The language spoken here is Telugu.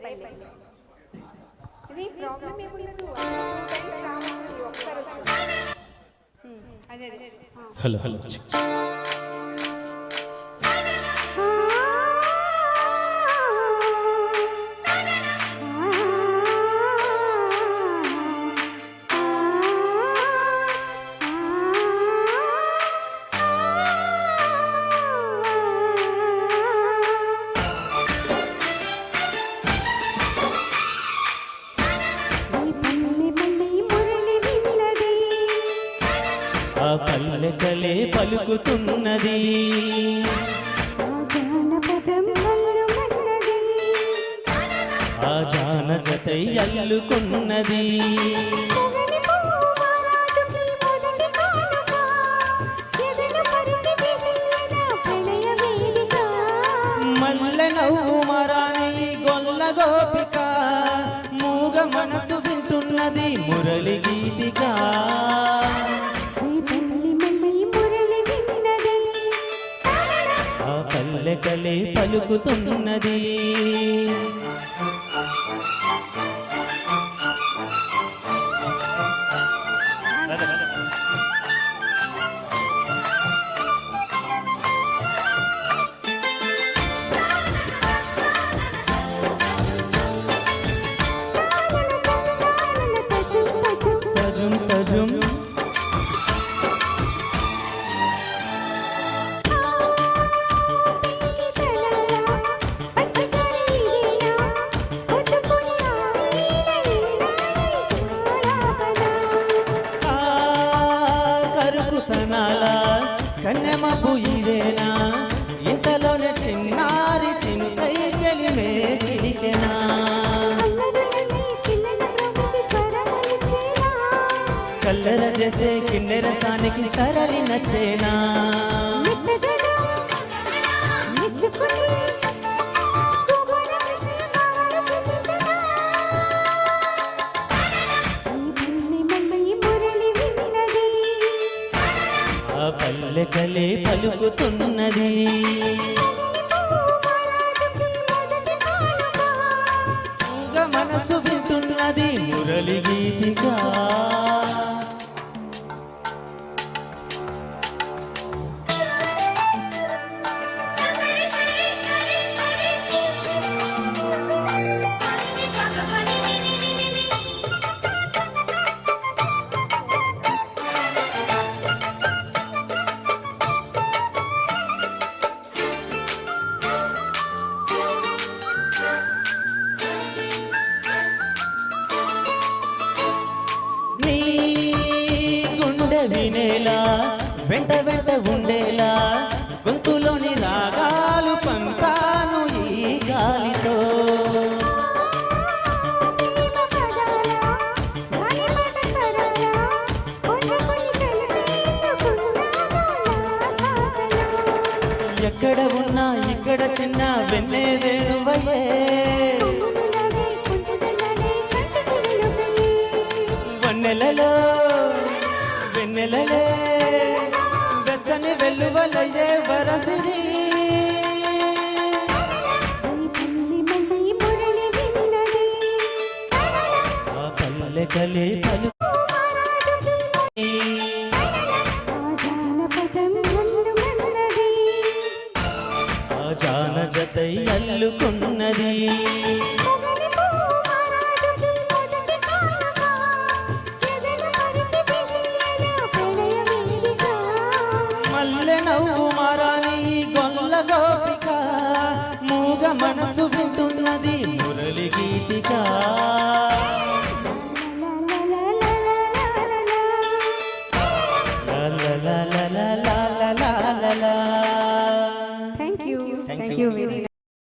తాడేపల్లి. ఇది ప్రాబ్లం ఏముండదు, 2 టైమ్స్ రావాల్సింది, ఒకసారి వచ్చింది. అదే హలో హలో ఆ పల్లెకలే పలుకుతున్నది, ఆ జానజతై అల్లుకున్నది. మల్లె నవ్వు మరాని గొల్ల గోపిక, మూగ మనసు వింటున్నది మురళి గీతిగా. పల్లెకలే పలుకుతున్నది. తజుం తజుం కన్నెమబ్బు ఇదేనా, ఇంతలోనే చిన్నారి చినుకై చెలిమే చిలికెనా. కల్లెర చేసే కిన్నెరసానికి సరళి నచ్చేనా. పల్లెకలే పలుకుతున్నది. మనసు వింటున్నది మురళి గీతిగా. వినేలా వెంట వెంట ఉండేలా గొంతులోని రాగాలు పంపాను ఈ గాలితో. ఎక్కడ ఉన్నా ఇక్కడ చిన్న వెన్నె వేణువయే, వన్నెలలో వెన్నెలలే వెచ్చని వెల్లువలయ్యే వరసిది. ఆ పల్లెకలే పలు ఆ జానజతై అల్లుకున్నది. మల్లె నవ్వు మారాని గొల్ల గోపిక, మూగ మనసు వింటున్నది మురళి గీతిగా.